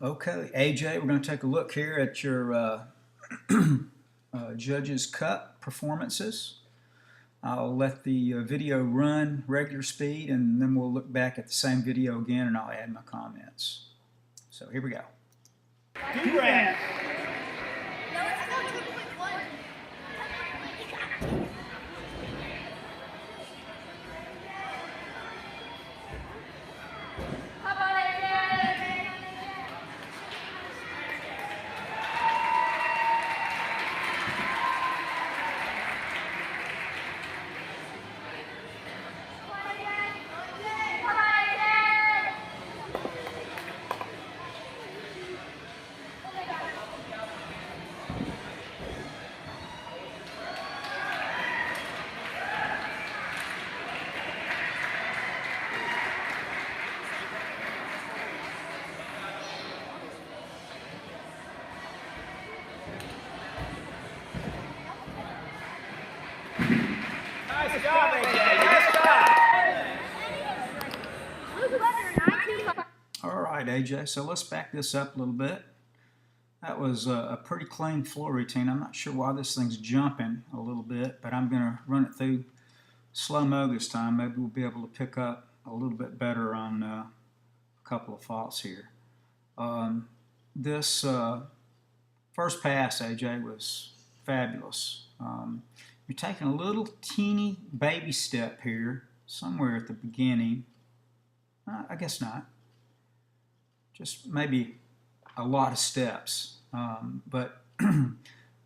Okay, AJ, we're going to take a look here at your Judges Cup performances. I'll let the video run regular speed, and then we'll look back at the same video again, and I'll add my comments. So here we go. Durant. Nice job, AJ. Nice job. All right, AJ, so let's back this up a little bit. That was a pretty clean floor routine. I'm not sure why this thing's jumping a little bit, but I'm going to run it through slow-mo this time. Maybe we'll be able to pick up a little bit better on a couple of faults here. This first pass, AJ, was fabulous. You're taking a little teeny baby step here, somewhere at the beginning. I guess not. Just maybe a lot of steps. But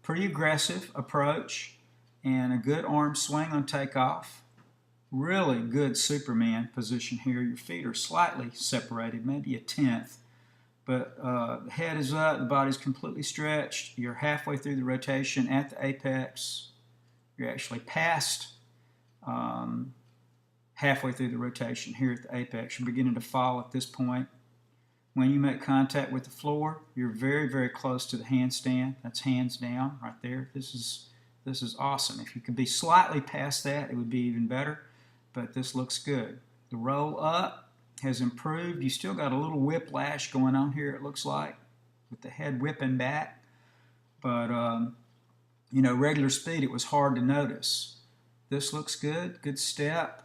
pretty aggressive approach and a good arm swing on takeoff. Really good Superman position here. Your feet are slightly separated, maybe a tenth. But the head is up, the body's completely stretched. You're halfway through the rotation at the apex. You're actually past halfway through the rotation here at the apex. You're beginning to fall at this point. When you make contact with the floor, you're very, very close to the handstand. That's hands down right there. This is awesome. If you could be slightly past that, it would be even better, but this looks good. The roll up has improved. You still got a little whiplash going on here, it looks like, with the head whipping back, but you know, regular speed, it was hard to notice. This looks good. Good step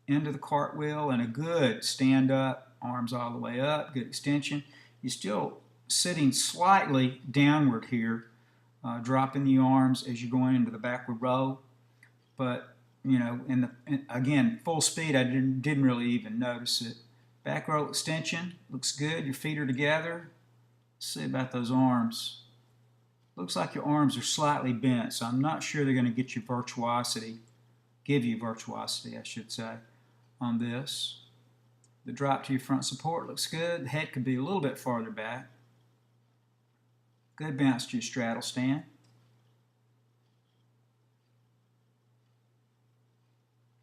into the cartwheel and a good stand up, arms all the way up, good extension. You're still sitting slightly downward here, dropping the arms as you're going into the backward roll. But, you know, again, full speed, I didn't really even notice it. Back roll extension, looks good. Your feet are together. Let's see about those arms. Looks like your arms are slightly bent, so I'm not sure they're going to get you virtuosity, give you virtuosity, I should say, on this. The drop to your front support looks good. The head could be a little bit farther back. Good bounce to your straddle stand.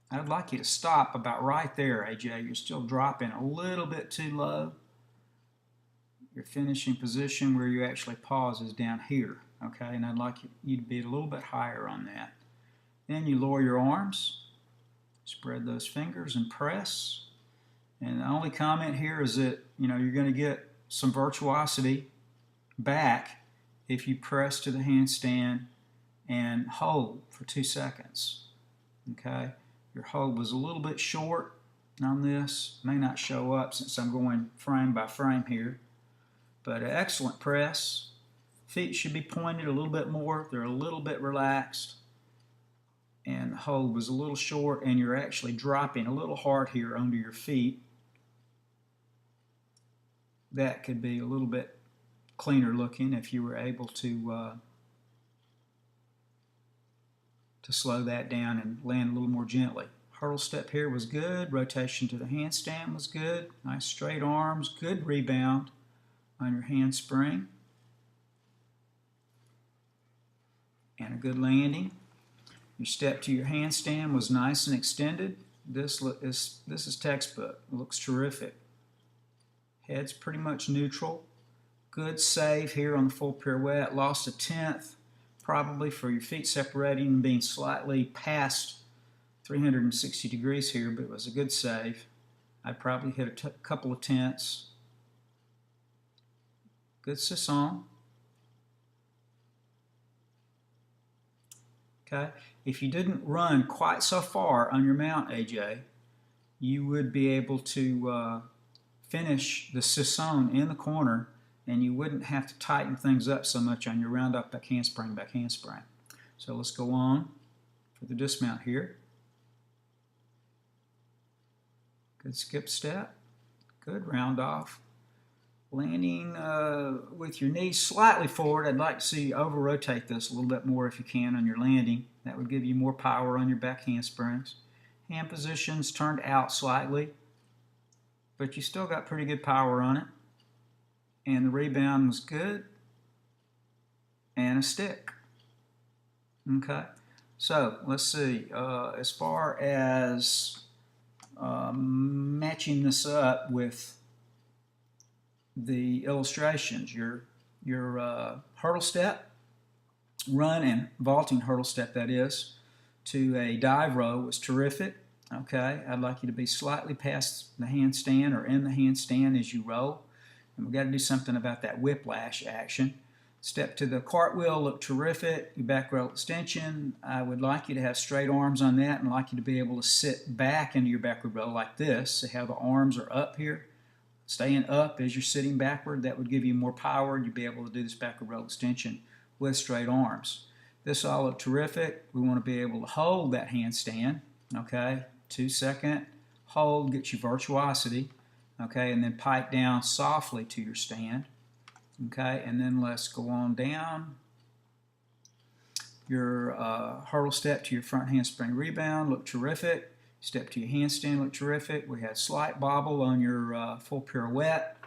I'd like you to stop about right there, AJ. You're still dropping a little bit too low. Your finishing position where you actually pause is down here, okay? And I'd like you to be a little bit higher on that. Then you lower your arms, spread those fingers and press. And the only comment here is that, you know, you're going to get some virtuosity back if you press to the handstand and hold for 2 seconds. Okay? Your hold was a little bit short on this. May not show up since I'm going frame by frame here. But an excellent press. Feet should be pointed a little bit more. They're a little bit relaxed. And the hold was a little short, and you're actually dropping a little hard here under your feet. That could be a little bit cleaner looking if you were able to slow that down and land a little more gently. Hurdle step here was good. Rotation to the handstand was good. Nice straight arms. Good rebound on your handspring. And a good landing. Your step to your handstand was nice and extended. This is textbook. It looks terrific. Head's pretty much neutral. Good save here on the full pirouette. Lost a tenth probably for your feet separating and being slightly past 360 degrees here, but it was a good save. I probably hit a couple of tenths. Good sisson. Okay. If you didn't run quite so far on your mount, AJ, you would be able to finish the sisson in the corner, and you wouldn't have to tighten things up so much on your round off back handspring, back handspring. So let's go on for the dismount here. Good skip step. Good round off. Landing with your knees slightly forward. I'd like to see you over rotate this a little bit more if you can on your landing. That would give you more power on your back handsprings. Hand positions turned out slightly, but you still got pretty good power on it. And the rebound was good. And a stick. Okay, so let's see. As far as matching this up with the illustrations, your hurdle step, run and vaulting hurdle step, that is, to a dive row was terrific. Okay, I'd like you to be slightly past the handstand or in the handstand as you roll. And we've got to do something about that whiplash action. Step to the cartwheel, look terrific. Your back row extension, I would like you to have straight arms on that and like you to be able to sit back into your backward row like this. So how the arms are up here, staying up as you're sitting backward. That would give you more power. You'd be able to do this backward row extension with straight arms. This all look terrific. We want to be able to hold that handstand. Okay, 2 second hold, get your virtuosity. Okay, and then pipe down softly to your stand. Okay, and then let's go on down. Your hurdle step to your front handspring rebound, look terrific. Step to your handstand, look terrific. We had slight bobble on your full pirouette.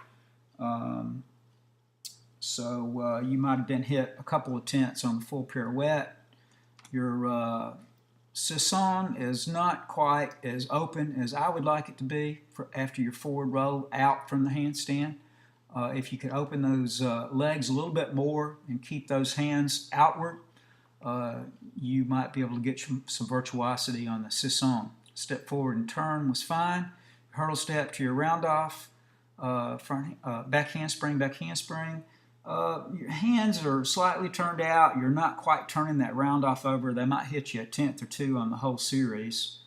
So you might have been hit a couple of tenths on the full pirouette. Your sisson is not quite as open as I would like it to be after your forward roll out from the handstand. If you could open those legs a little bit more and keep those hands outward, you might be able to get some virtuosity on the sisson. Step forward and turn was fine. Hurdle step to your round off, back handspring, back handspring. Your hands are slightly turned out. You're not quite turning that round off over. They might hit you a tenth or two on the whole series,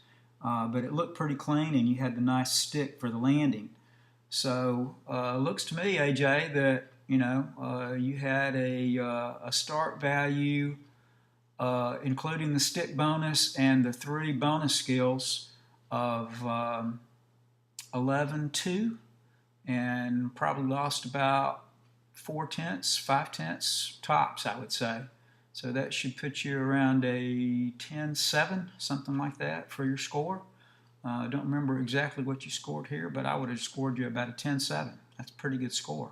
but it looked pretty clean and you had the nice stick for the landing. So looks to me, AJ, that you had a start value, including the stick bonus and the 3 bonus skills, of 11.2, and probably lost about 4 tenths, 5 tenths tops, I would say. So that should put you around a 10.7, something like that, for your score. I don't remember exactly what you scored here, but I would have scored you about a 10.7. That's a pretty good score.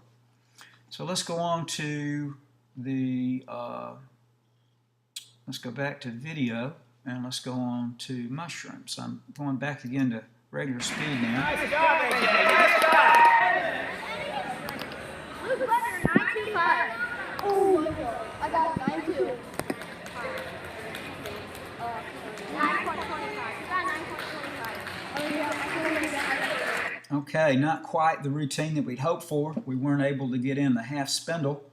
So let's go on to the, let's go back to video, and let's go on to mushrooms. I'm going back again to regular speed now. Nice job, AJ. Nice job. Who's better? 925. Oh, I got 9.2. 9.25. You got 9.25. Oh, yeah. Okay, not quite the routine that we'd hoped for. We weren't able to get in the half spindle,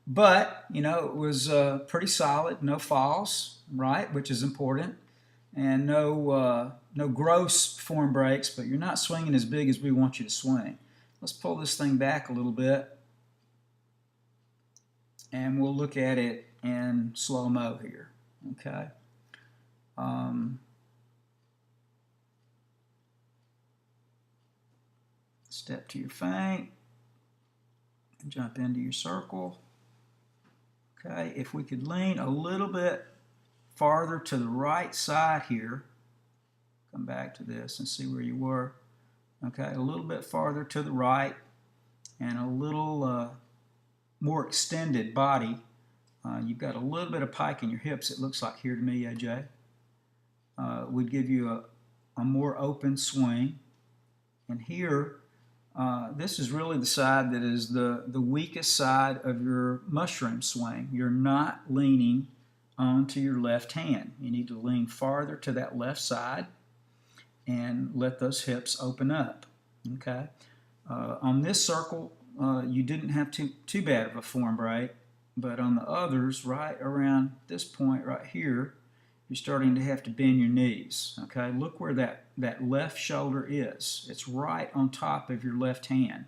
but it was pretty solid. No falls, right, which is important, and no gross form breaks. But you're not swinging as big as we want you to swing. Let's pull this thing back a little bit, and we'll look at it in slow-mo here. Okay. Step to your feint and jump into your circle. Okay, if we could lean a little bit farther to the right side here, come back to this and see where you were. Okay, a little bit farther to the right and a little more extended body. You've got a little bit of pike in your hips, it looks like here to me, AJ. Would give you a more open swing. And here, this is really the side that is the weakest side of your mushroom swing. You're not leaning onto your left hand. You need to lean farther to that left side and let those hips open up. Okay. On this circle, you didn't have too bad of a form break, but on the others, right around this point right here, you're starting to have to bend your knees. Okay, look where that left shoulder is. It's right on top of your left hand.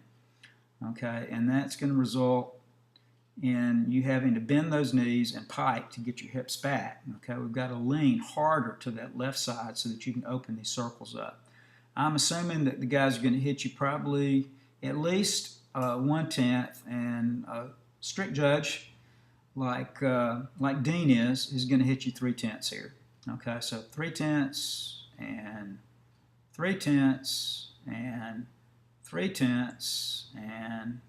Okay, and that's going to result in you having to bend those knees and pike to get your hips back. Okay, we've got to lean harder to that left side so that you can open these circles up. I'm assuming that the guys are going to hit you probably at least 1/10, and a strict judge like Dean is going to hit you 3/10 here. Okay, so 3/10 and 3/10 and 3/10 and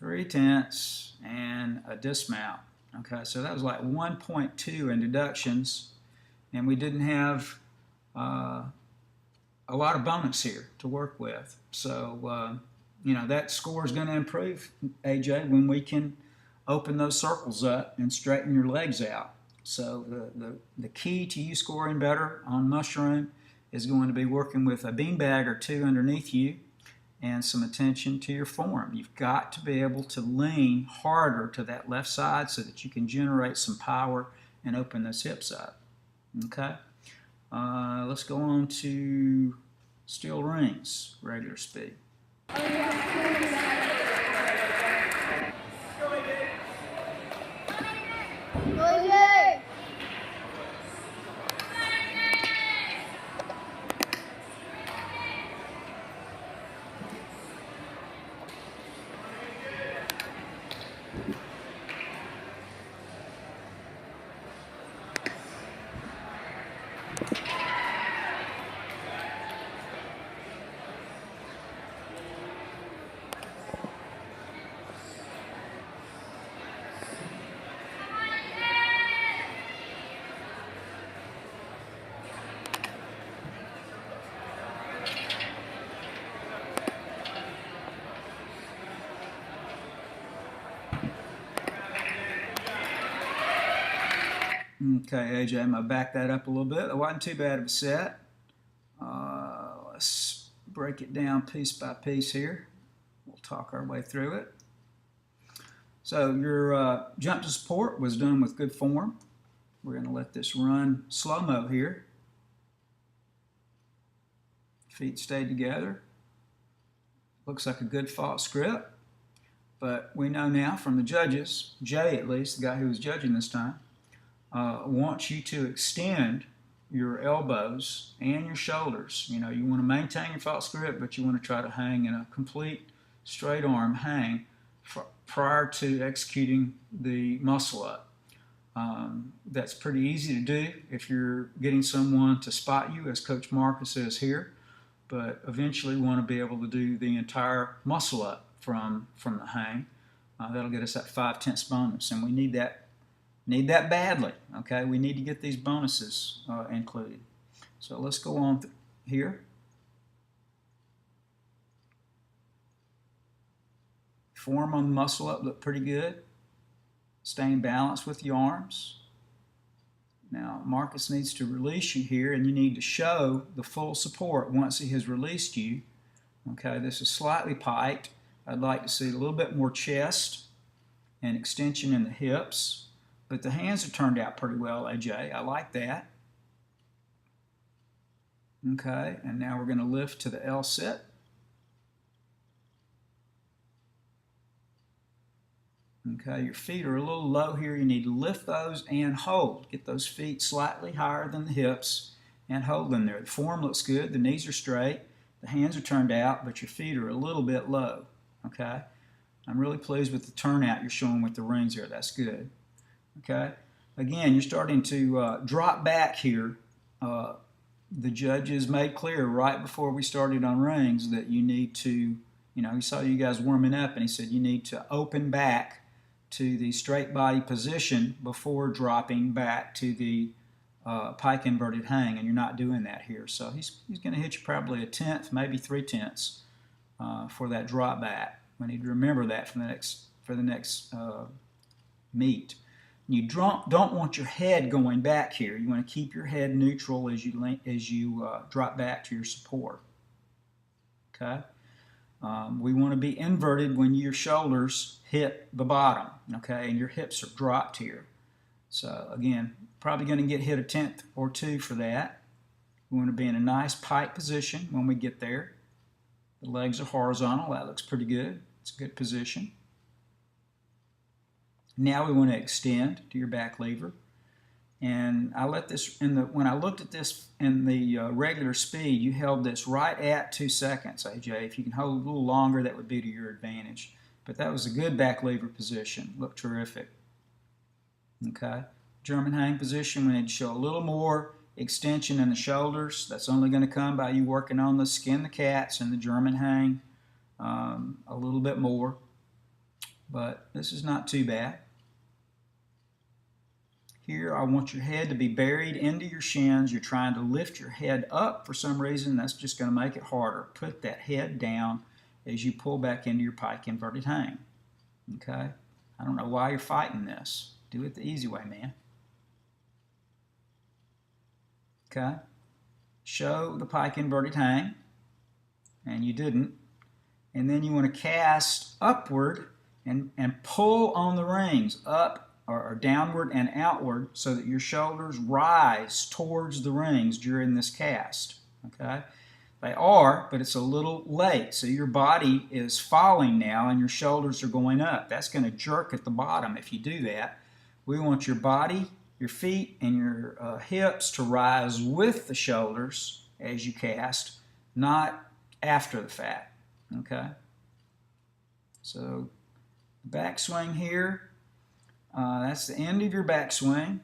3/10 and a dismount. Okay, so that was like 1.2 in deductions, and we didn't have a lot of bonus here to work with. So, you know, that score is going to improve, AJ, when we can open those circles up and straighten your legs out. So the key to you scoring better on mushroom is going to be working with a beanbag or two underneath you and some attention to your form. You've got to be able to lean harder to that left side so that you can generate some power and open those hips up. Okay? Let's go on to steel rings, regular speed. Okay, AJ, I'm going to back that up a little bit. It wasn't too bad of a set. Let's break it down piece by piece here. We'll talk our way through it. So your jump to support was done with good form. We're going to let this run slow-mo here. Feet stay together. Looks like a good fought script. But we know now from the judges, Jay at least, the guy who was judging this time, wants you to extend your elbows and your shoulders. You know, you want to maintain your false grip, but you want to try to hang in a complete straight arm hang prior to executing the muscle up. That's pretty easy to do if you're getting someone to spot you, as Coach Marcus says here, but eventually we want to be able to do the entire muscle up from the hang. That'll get us that 5/10 bonus, and we need that badly. Okay, we need to get these bonuses included. So let's go on here. Form on the muscle up look pretty good. Staying balanced with your arms. Now Marcus needs to release you here, and you need to show the full support once he has released you. Okay, this is slightly piked. I'd like to see a little bit more chest and extension in the hips. But the hands have turned out pretty well, AJ. I like that. Okay, and now we're going to lift to the L sit. Okay, your feet are a little low here. You need to lift those and hold. Get those feet slightly higher than the hips and hold them there. The form looks good. The knees are straight. The hands are turned out, but your feet are a little bit low. Okay, I'm really pleased with the turnout you're showing with the rings here. That's good. Okay, again, you're starting to drop back here. The judges made clear right before we started on rings that you need to, you know, he saw you guys warming up and he said you need to open back to the straight body position before dropping back to the pike inverted hang, and you're not doing that here. So he's going to hit you probably 1/10, maybe 3/10 for that drop back. We need to remember that for the next meet. You don't want your head going back here. You want to keep your head neutral as you drop back to your support. Okay. We want to be inverted when your shoulders hit the bottom, okay, and your hips are dropped here. So again, probably going to get hit a tenth or two for that. We want to be in a nice pike position when we get there. The legs are horizontal. That looks pretty good. It's a good position. Now we want to extend to your back lever. And I let this, when I looked at this in the regular speed, you held this right at 2 seconds, AJ. If you can hold a little longer, that would be to your advantage. But that was a good back lever position. Looked terrific. Okay. German hang position, we need to show a little more extension in the shoulders. That's only going to come by you working on the skin the cats and the German hang a little bit more. But this is not too bad. Here, I want your head to be buried into your shins. You're trying to lift your head up for some reason. That's just going to make it harder. Put that head down as you pull back into your pike inverted hang. Okay? I don't know why you're fighting this. Do it the easy way, man. Okay? Show the pike inverted hang, and you didn't. And then you want to cast upward and pull on the rings up or downward and outward so that your shoulders rise towards the rings during this cast. Okay? They are, but it's a little late. So your body is falling now and your shoulders are going up. That's going to jerk at the bottom if you do that. We want your body, your feet, and your hips to rise with the shoulders as you cast, not after the fact. Okay? So backswing here. That's the end of your backswing,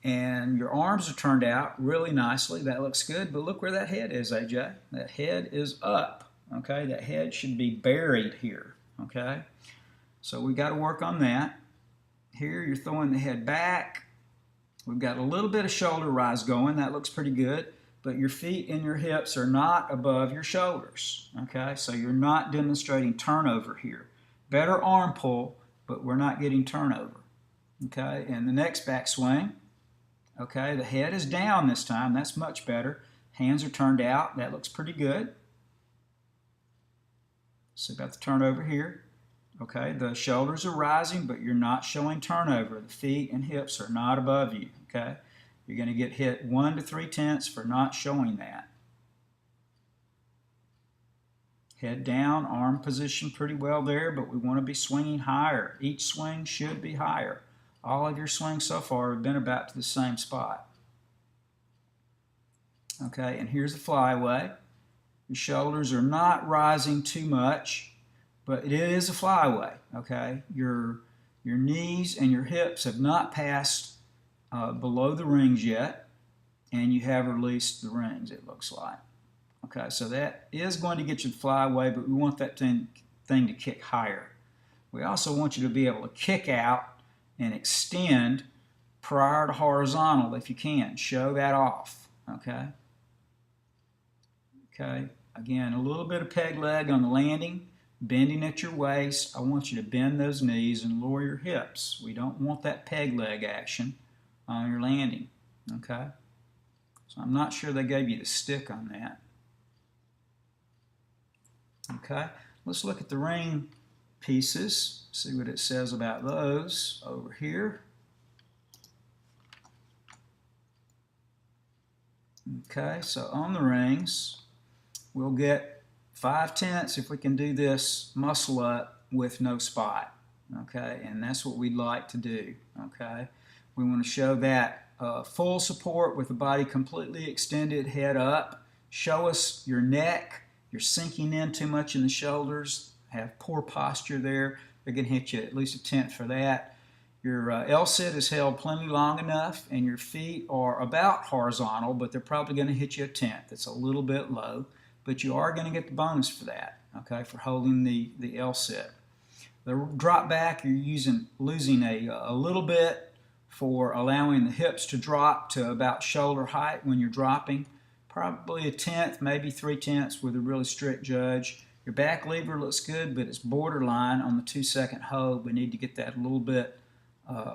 and your arms are turned out really nicely. That looks good, but look where that head is, AJ. That head is up, okay? That head should be buried here, okay? So we got to work on that. Here you're throwing the head back. We've got a little bit of shoulder rise going. That looks pretty good, but your feet and your hips are not above your shoulders, okay? So you're not demonstrating turnover here. Better arm pull, but we're not getting turnover. Okay, and the next backswing, okay, the head is down this time. That's much better. Hands are turned out. That looks pretty good. See about the turnover here. Okay, the shoulders are rising, but you're not showing turnover. The feet and hips are not above you. Okay, you're going to get hit 1 to 3 tenths for not showing that. Head down, arm position pretty well there, but we want to be swinging higher. Each swing should be higher. All of your swings so far have been about to the same spot. Okay, and here's the flyaway. Your shoulders are not rising too much, but it is a flyaway. Okay, your knees and your hips have not passed below the rings yet, and you have released the rings, it looks like. Okay, so that is going to get you to fly away, but we want that thing to kick higher. We also want you to be able to kick out and extend prior to horizontal if you can. Show that off, okay? Okay, again, a little bit of peg leg on the landing, bending at your waist. I want you to bend those knees and lower your hips. We don't want that peg leg action on your landing, okay? So I'm not sure they gave you the stick on that. Okay, let's look at the ring pieces, see what it says about those over here. Okay, so on the rings, we'll get 5 tenths if we can do this muscle up with no spot. Okay, and that's what we'd like to do. Okay, we want to show that full support with the body completely extended, head up. Show us your neck. You're sinking in too much in the shoulders, have poor posture there. They're going to hit you at least a tenth for that. Your L-sit is held plenty long enough, and your feet are about horizontal, but they're probably going to hit you a tenth. It's a little bit low, but you are going to get the bonus for that, okay, for holding the L-sit. The drop back, you're losing a little bit for allowing the hips to drop to about shoulder height when you're dropping. Probably a tenth, maybe 3 tenths with a really strict judge. Your back lever looks good, but it's borderline on the 2-second hold. We need to get that a little bit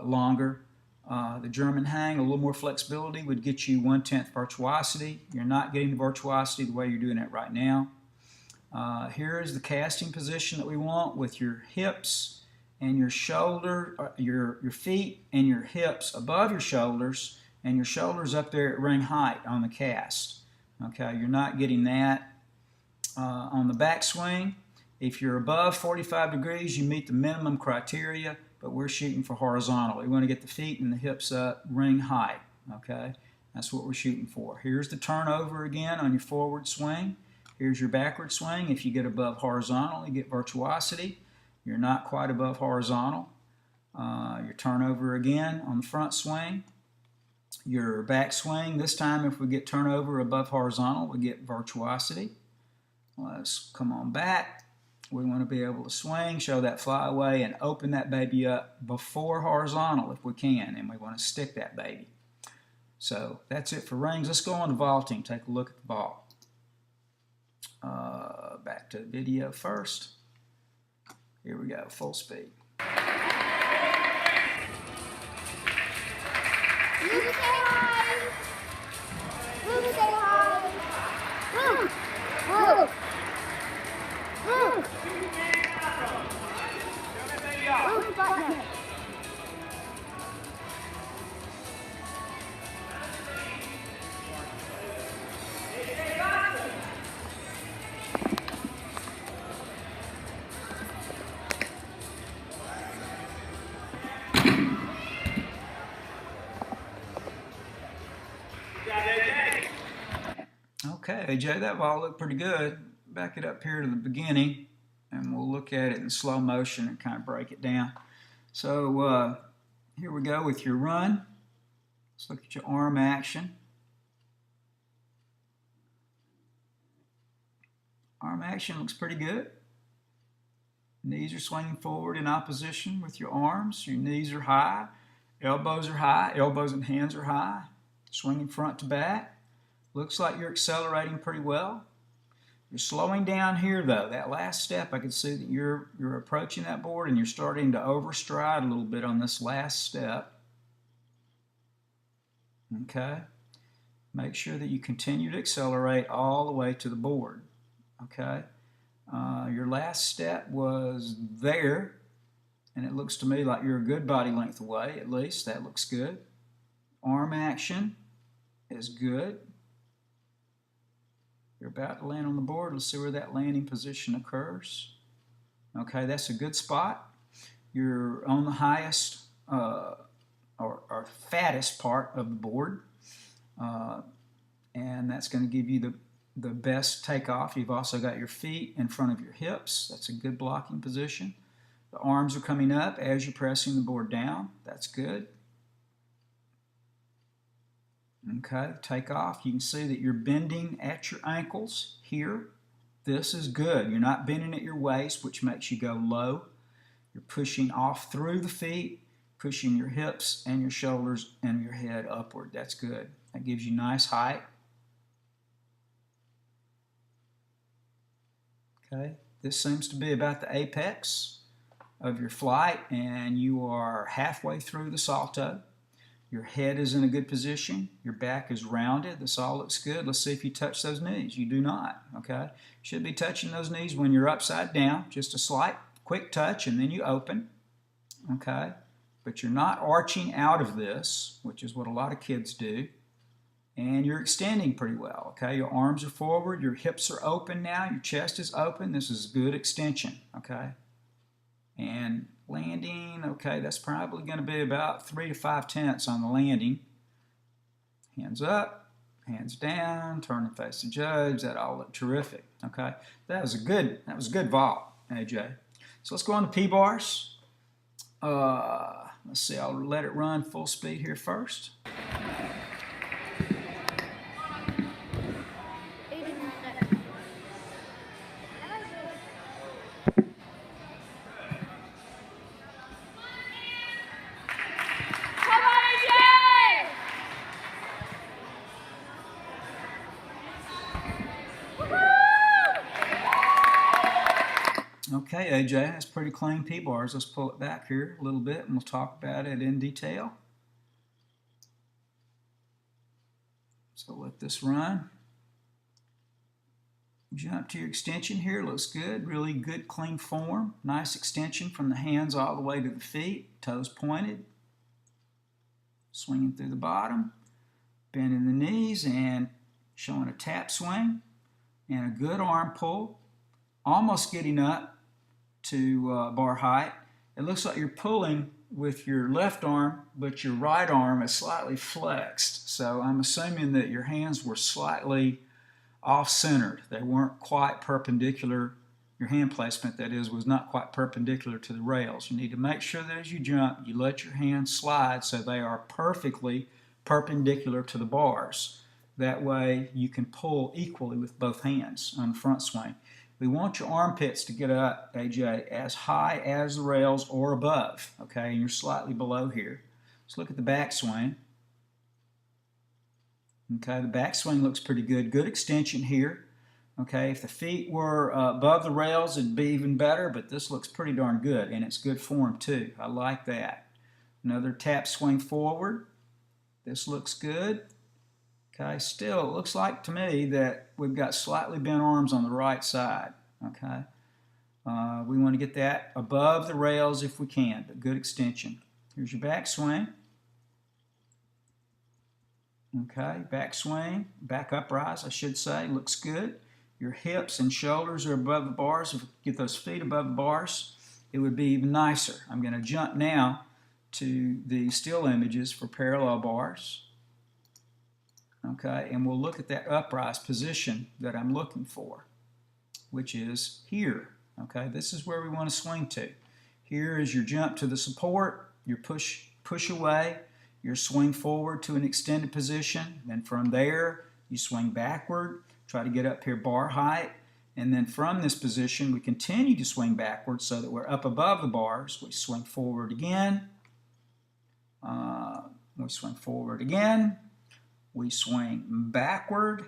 longer. The German hang, a little more flexibility would get you 1/10 virtuosity. You're not getting the virtuosity the way you're doing it right now. Here is the casting position that we want with your hips and your shoulder, your feet and your hips above your shoulders and your shoulders up there at ring height on the cast. Okay, you're not getting that. On the backswing, if you're above 45 degrees, you meet the minimum criteria, but we're shooting for horizontal. We want to get the feet and the hips up ring height. Okay, that's what we're shooting for. Here's the turnover again on your forward swing. Here's your backward swing. If you get above horizontal, you get virtuosity. You're not quite above horizontal. Your turnover again on the front swing. Your back swing, this time if we get turnover above horizontal, we get virtuosity. Let's come on back. We want to be able to swing, show that flyaway, and open that baby up before horizontal if we can, and we want to stick that baby. So that's it for rings. Let's go on to vaulting. Take a look at the vault. Back to the video first. Here we go, full speed. Luke, say hi. Luke, say hi. Luke. Luke. Luke. Luke, button. Okay, AJ, that ball looked pretty good. Back it up here to the beginning, and we'll look at it in slow motion and kind of break it down. So here we go with your run. Let's look at your arm action. Arm action looks pretty good. Knees are swinging forward in opposition with your arms. Your knees are high, elbows and hands are high. Swinging front to back. Looks like you're accelerating pretty well. You're slowing down here though. That last step, I can see that you're approaching that board and you're starting to overstride a little bit on this last step. Okay. Make sure that you continue to accelerate all the way to the board. Okay. Your last step was there, and it looks to me like you're a good body length away, at least. That looks good. Arm action is good. You're about to land on the board. Let's see where that landing position occurs. Okay, that's a good spot. You're on the highest or fattest part of the board, and that's going to give you the best takeoff. You've also got your feet in front of your hips. That's a good blocking position. The arms are coming up as you're pressing the board down. That's good. Okay, takeoff. You can see that you're bending at your ankles here. This is good. You're not bending at your waist, which makes you go low. You're pushing off through the feet, pushing your hips and your shoulders and your head upward. That's good. That gives you nice height. Okay, this seems to be about the apex of your flight, and you are halfway through the salto. Your head is in a good position. Your back is rounded. This all looks good. Let's see if you touch those knees. You do not, okay? Should be touching those knees when you're upside down. Just a slight, quick touch, and then you open, okay? But you're not arching out of this, which is what a lot of kids do. And you're extending pretty well, okay? Your arms are forward. Your hips are open now. Your chest is open. This is good extension, okay? And landing, okay, that's probably going to be about 3 to 5 tenths on the landing. Hands up, hands down, turn and face the judge. That all looked terrific, okay? That was a good vault, AJ. So let's go on to P-bars. Let's see, I'll let it run full speed here first. Okay, AJ, that's pretty clean P-bars. Let's pull it back here a little bit and we'll talk about it in detail. So let this run. Jump to your extension here. Looks good. Really good, clean form. Nice extension from the hands all the way to the feet. Toes pointed. Swinging through the bottom. Bending the knees and showing a tap swing. And a good arm pull. Almost getting up to bar height. It looks like you're pulling with your left arm, but your right arm is slightly flexed. So I'm assuming that your hands were slightly off-centered. They weren't quite perpendicular. Your hand placement, that is, was not quite perpendicular to the rails. You need to make sure that as you jump, you let your hands slide so they are perfectly perpendicular to the bars. That way you can pull equally with both hands on the front swing. We want your armpits to get up, AJ, as high as the rails or above, okay? And you're slightly below here. Let's look at the back swing. Okay, the back swing looks pretty good. Good extension here. Okay, if the feet were above the rails, it'd be even better, but this looks pretty darn good, and it's good form too. I like that. Another tap swing forward. This looks good. Okay, still, it looks like to me that we've got slightly bent arms on the right side. Okay, we want to get that above the rails if we can, but good extension. Here's your back swing. Okay, back swing, back uprise, I should say, looks good. Your hips and shoulders are above the bars. If we get those feet above the bars, it would be even nicer. I'm going to jump now to the still images for parallel bars. Okay, and we'll look at that uprise position that I'm looking for, which is here. Okay, this is where we want to swing to. Here is your jump to the support, your push away, your swing forward to an extended position. Then from there, you swing backward, try to get up here bar height, and then from this position, we continue to swing backwards so that we're up above the bars. We swing forward again. We swing forward again. We swing backward.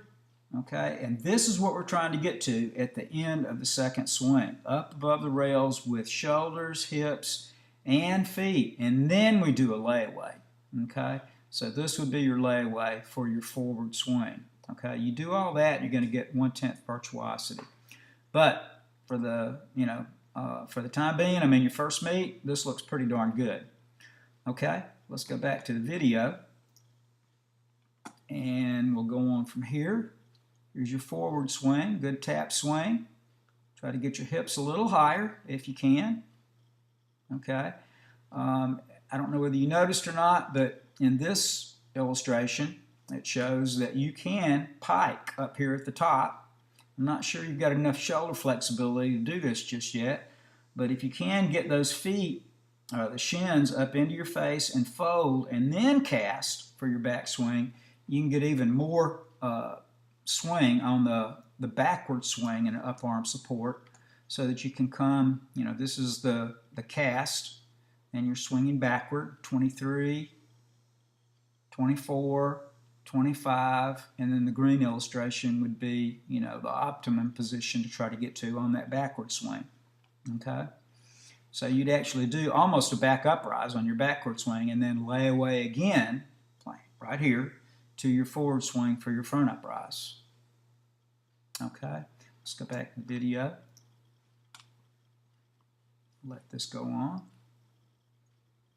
Okay, and this is what we're trying to get to at the end of the second swing. Up above the rails with shoulders, hips, and feet. And then we do a layaway. Okay, so this would be your layaway for your forward swing. Okay, you do all that, you're going to get 1/10 virtuosity. But for the for the time being, I'm in your first meet. This looks pretty darn good. Okay, let's go back to the video, and we'll go on from here. Here's your forward swing, good tap swing. Try to get your hips a little higher if you can. Okay. I don't know whether you noticed or not, but in this illustration, it shows that you can pike up here at the top. I'm not sure you've got enough shoulder flexibility to do this just yet, but if you can get those feet, the shins up into your face and fold and then cast for your back swing, you can get even more swing on the backward swing and up arm support so that you can come, this is the cast, and you're swinging backward, 23, 24, 25, and then the green illustration would be, the optimum position to try to get to on that backward swing. Okay? So you'd actually do almost a back uprise on your backward swing and then lay away again, right here, to your forward swing for your front uprise. Okay? Let's go back to the video. Let this go on.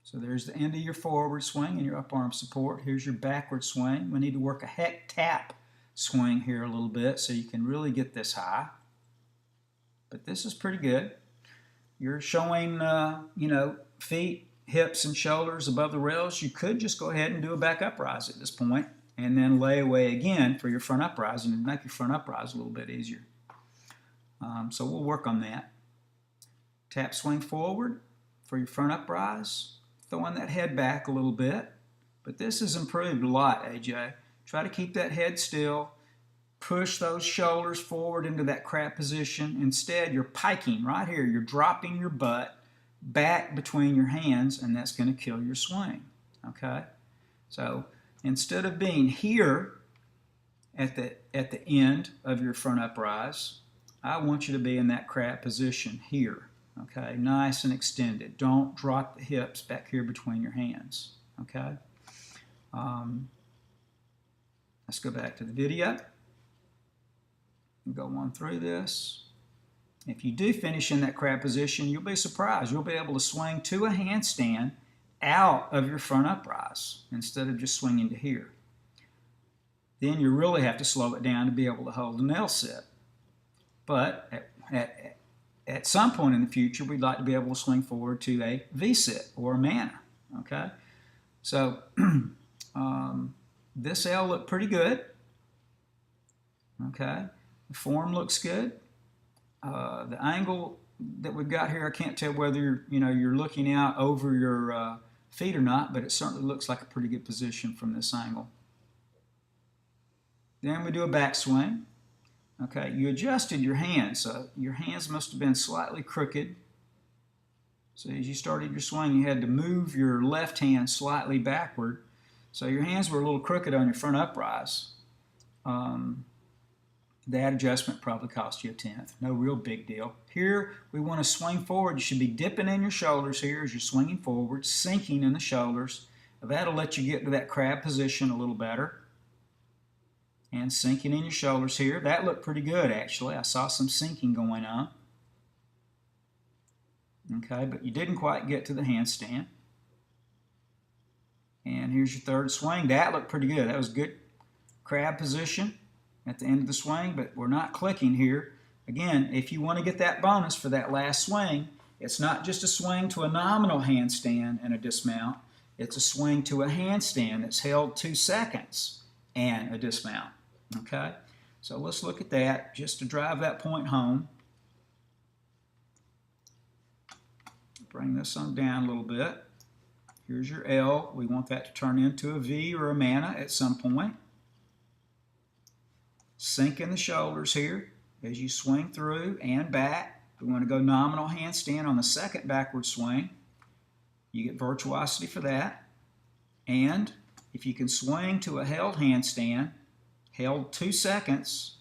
So there's the end of your forward swing and your up arm support. Here's your backward swing. We need to work a heck tap swing here a little bit so you can really get this high. But this is pretty good. You're showing, feet, hips, and shoulders above the rails. You could just go ahead and do a back uprise at this point and then lay away again for your front uprise and make your front uprise a little bit easier. So we'll work on that. Tap swing forward for your front uprise. Throwing that head back a little bit. But this has improved a lot, AJ. Try to keep that head still. Push those shoulders forward into that crab position. Instead, you're piking right here. You're dropping your butt back between your hands, and that's going to kill your swing. Okay? So instead of being here at the end of your front uprise, I want you to be in that crab position here. Okay, nice and extended. Don't drop the hips back here between your hands. Okay. Let's go back to the video. Go on through this. If you do finish in that crab position, you'll be surprised. You'll be able to swing to a handstand out of your front uprise instead of just swinging to here. Then you really have to slow it down to be able to hold an L sit. But at some point in the future, we'd like to be able to swing forward to a V sit or a manna. Okay, so this L looked pretty good. Okay, the form looks good. The angle that we've got here, I can't tell whether you're looking out over your feet or not, but it certainly looks like a pretty good position from this angle. Then we do a backswing. Okay, you adjusted your hands, so your hands must have been slightly crooked. So as you started your swing, you had to move your left hand slightly backward. So your hands were a little crooked on your front uprise. That adjustment probably cost you a tenth. No real big deal. Here, we want to swing forward. You should be dipping in your shoulders here as you're swinging forward, sinking in the shoulders. That'll let you get to that crab position a little better. And sinking in your shoulders here. That looked pretty good, actually. I saw some sinking going on. Okay, but you didn't quite get to the handstand. And here's your third swing. That looked pretty good. That was good crab position at the end of the swing, but we're not clicking here. Again, if you want to get that bonus for that last swing, it's not just a swing to a nominal handstand and a dismount. It's a swing to a handstand that's held 2 seconds and a dismount. Okay, so let's look at that just to drive that point home. Bring this on down a little bit. Here's your L. We want that to turn into a V or a manna at some point. Sink in the shoulders here as you swing through and back. We want to go nominal handstand on the second backward swing. You get virtuosity for that. And if you can swing to a held handstand, held 2 seconds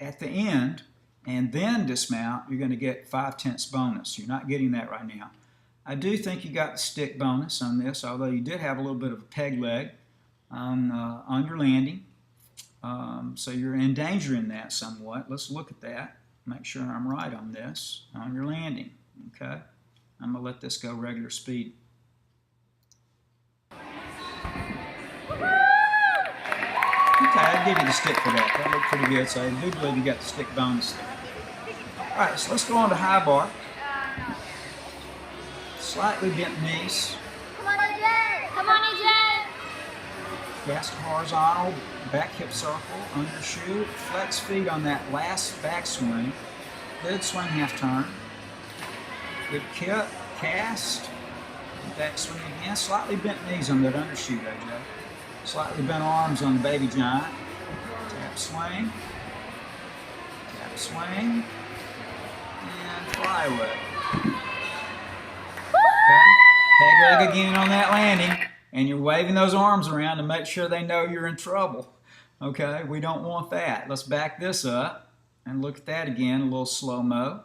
at the end, and then dismount, you're going to get 5/10 bonus. You're not getting that right now. I do think you got the stick bonus on this, although you did have a little bit of a peg leg on your landing. So you're endangering that somewhat. Let's look at that. Make sure I'm right on this, on your landing. Okay, I'm going to let this go regular speed. Okay, I'll give you the stick for that. That looked pretty good, so I do believe you got the stick bonus there. All right, so let's go on to high bar. Slightly bent knees. Come on, AJ! Come on, AJ! Cast horizontal, back hip circle, undershoot, flex feet on that last backswing. Good swing half turn. Good kick, cast, backswing again. Slightly bent knees on that undershoot, AJ. Slightly bent arms on the baby giant. Tap swing, and fly away. Okay, peg leg again on that landing, and you're waving those arms around to make sure they know you're in trouble. Okay, we don't want that. Let's back this up and look at that again, a little slow-mo.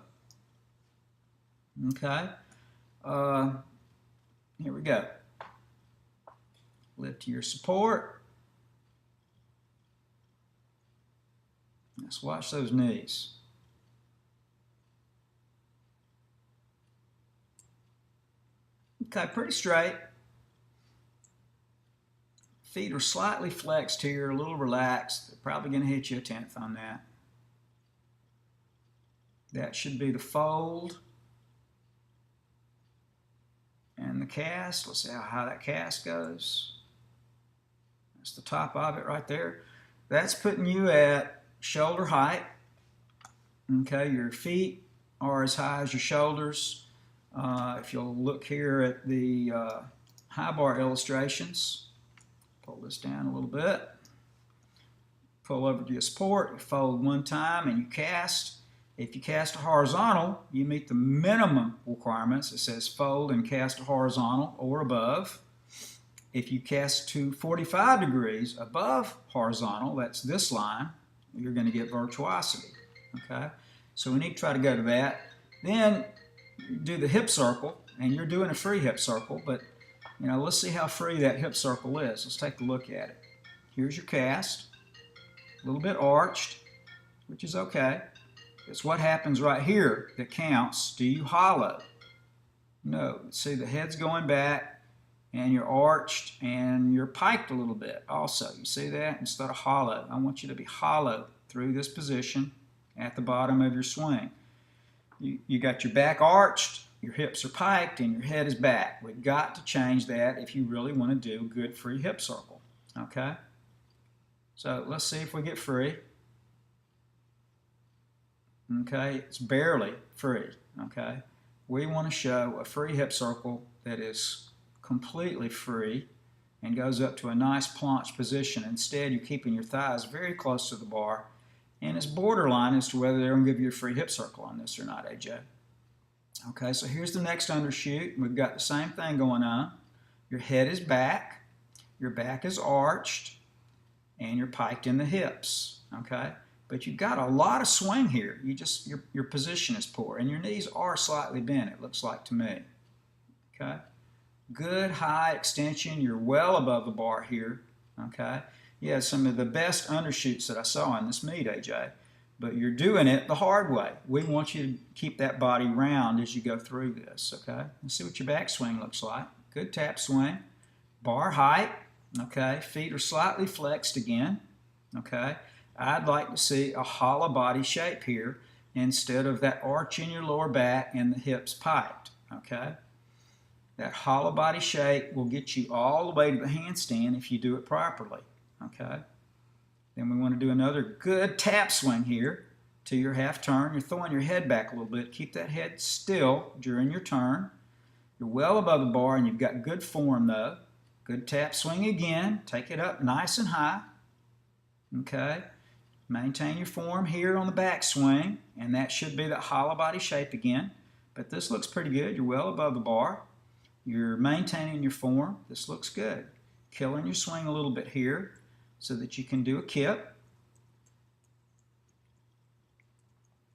Okay, here we go. Lift to your support. Let's watch those knees. Okay, pretty straight. Feet are slightly flexed here, a little relaxed. They're probably going to hit you a 10th on that. That should be the fold. And the cast. Let's see how high that cast goes. That's the top of it right there. That's putting you at shoulder height. Okay, your feet are as high as your shoulders. If you'll look here at the high bar illustrations, pull this down a little bit. Pull over to your support, you fold one time and you cast. If you cast a horizontal, you meet the minimum requirements. It says fold and cast a horizontal or above. If you cast to 45 degrees above horizontal, that's this line, you're going to get virtuosity. Okay, so we need to try to go to that. Then you do the hip circle, and you're doing a free hip circle, but let's see how free that hip circle is. Let's take a look at it. Here's your cast, a little bit arched. which is okay. It's what happens right here that counts. Do you hollow? No. See, the head's going back, and you're arched, and you're piked a little bit also. You see that? Instead of hollow, I want you to be hollow through this position at the bottom of your swing. You got your back arched, your hips are piked, and your head is back. We've got to change that if you really want to do a good free hip circle. Okay? So let's see if we get free. Okay, it's barely free. Okay, we want to show a free hip circle that is completely free and goes up to a nice planche position. Instead, you're keeping your thighs very close to the bar, and it's borderline as to whether they're going to give you a free hip circle on this or not, AJ. Okay, so here's the next undershoot. We've got the same thing going on. Your head is back, your back is arched, and you're piked in the hips. Okay. But you've got a lot of swing here. Your position is poor, and your knees are slightly bent, it looks like to me. Okay? Good high extension. You're well above the bar here. Okay? You had some of the best undershoots that I saw in this meet, AJ. But you're doing it the hard way. We want you to keep that body round as you go through this. Okay? Let's see what your backswing looks like. Good tap swing. Bar height. Okay? Feet are slightly flexed again. Okay? I'd like to see a hollow body shape here instead of that arch in your lower back and the hips piked. Okay? That hollow body shape will get you all the way to the handstand if you do it properly. Okay? Then we want to do another good tap swing here to your half turn. You're throwing your head back a little bit. Keep that head still during your turn. You're well above the bar and you've got good form though. Good tap swing again. Take it up nice and high. Okay? Maintain your form here on the backswing, and that should be that hollow body shape again. But this looks pretty good. You're well above the bar. You're maintaining your form. This looks good. Killing your swing a little bit here so that you can do a kip.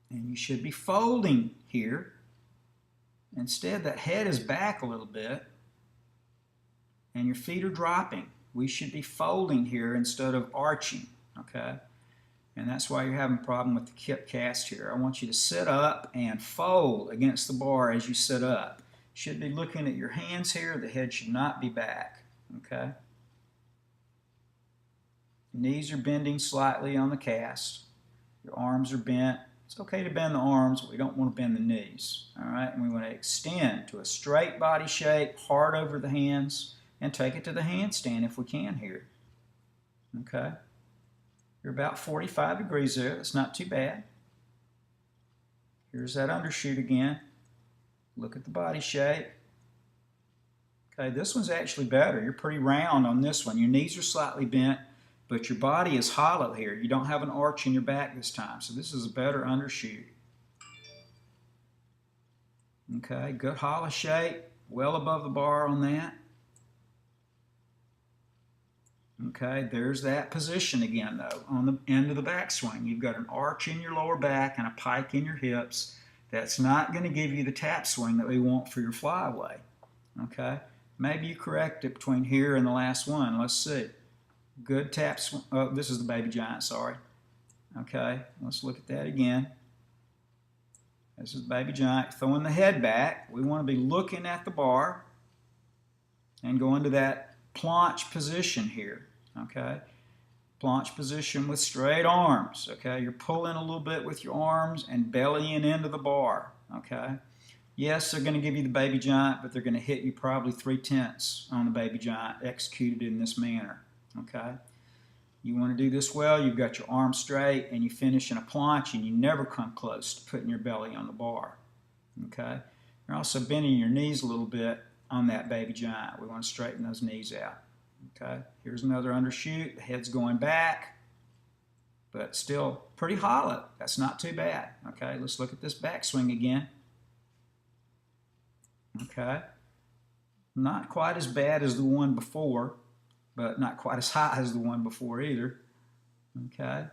And you should be folding here. Instead, that head is back a little bit, and your feet are dropping. We should be folding here instead of arching. Okay? And that's why you're having a problem with the kip cast here. I want you to sit up and fold against the bar as you sit up. You should be looking at your hands here. The head should not be back. Okay? Knees are bending slightly on the cast. Your arms are bent. It's okay to bend the arms, but we don't want to bend the knees. All right? And we want to extend to a straight body shape, hard over the hands, and take it to the handstand if we can here. Okay? You're about 45 degrees there. That's not too bad. Here's that undershoot again. Look at the body shape. Okay, this one's actually better. You're pretty round on this one. Your knees are slightly bent, but your body is hollow here. You don't have an arch in your back this time, so this is a better undershoot. Okay, good hollow shape. Well above the bar on that. Okay, there's that position again, though, on the end of the backswing. You've got an arch in your lower back and a pike in your hips. That's not going to give you the tap swing that we want for your flyaway. Okay, maybe you correct it between here and the last one. Let's see. Good tap swing. Oh, this is the baby giant, sorry. Okay, let's look at that again. This is the baby giant. Throwing the head back. We want to be looking at the bar and go into that planche position here. Okay, planche position with straight arms. Okay, you're pulling a little bit with your arms and bellying into the bar. Okay, yes, they're going to give you the baby giant, but they're going to hit you probably 3/10 on the baby giant executed in this manner. Okay, you want to do this well. You've got your arms straight and you finish in a planche, and you never come close to putting your belly on the bar. Okay, you're also bending your knees a little bit on that baby giant. We want to straighten those knees out. Okay, here's another undershoot. The head's going back, but still pretty hollow. That's not too bad. Okay, let's look at this backswing again. Okay, not quite as bad as the one before, but not quite as high as the one before either. Okay,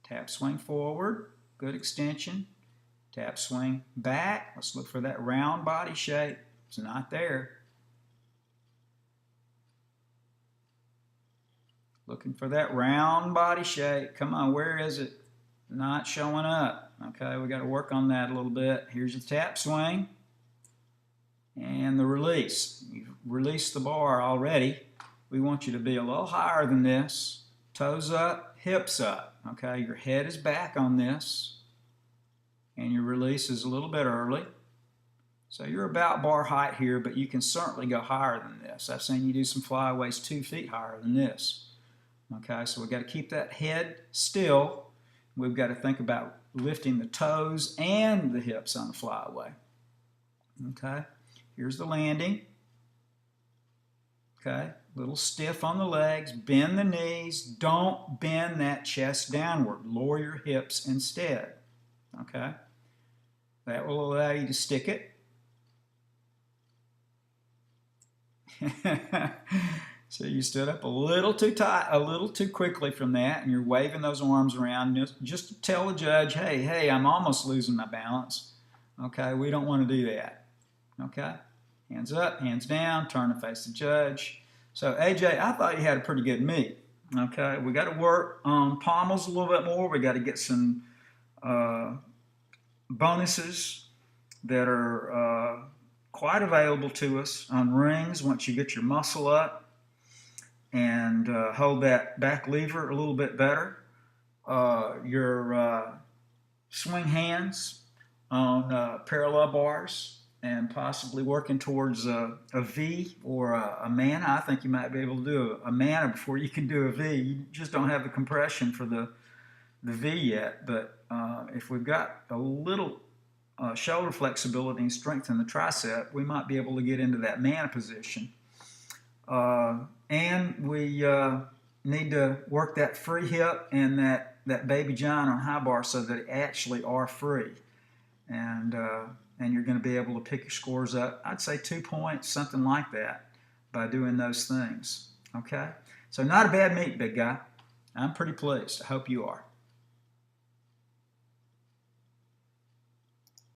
tap swing forward, good extension. Tap swing back. Let's look for that round body shape. It's not there. Looking for that round body shape. Come on, where is it? not showing up. Okay, we got to work on that a little bit. Here's your tap swing and the release. You've released the bar already. We want you to be a little higher than this. Toes up, hips up. Okay, your head is back on this, and your release is a little bit early. So you're about bar height here, but you can certainly go higher than this. I've seen you do some flyaways 2 feet higher than this. Okay, so we've got to keep that head still. We've got to think about lifting the toes and the hips on the flyaway. Okay, here's the landing. Okay, a little stiff on the legs, bend the knees, don't bend that chest downward. Lower your hips instead. Okay, that will allow you to stick it. So you stood up a little too tight, a little too quickly from that, and you're waving those arms around just to tell the judge, hey, I'm almost losing my balance. Okay, we don't want to do that. Okay, hands up, hands down, turn and face the judge. So AJ, I thought you had a pretty good meet. Okay, we got to work on pommels a little bit more. We got to get some bonuses that are quite available to us on rings once you get your muscle up and hold that back lever a little bit better. Your swing hands on parallel bars and possibly working towards a V or a mana. I think you might be able to do a mana before you can do a V. You just don't have the compression for the V yet, but if we've got a little shoulder flexibility and strength in the tricep, we might be able to get into that mana position. And we need to work that free hip and that baby giant on high bar so that they actually are free. And you're going to be able to pick your scores up, I'd say 2 points, something like that, by doing those things. Okay? So not a bad meet, big guy. I'm pretty pleased. I hope you are.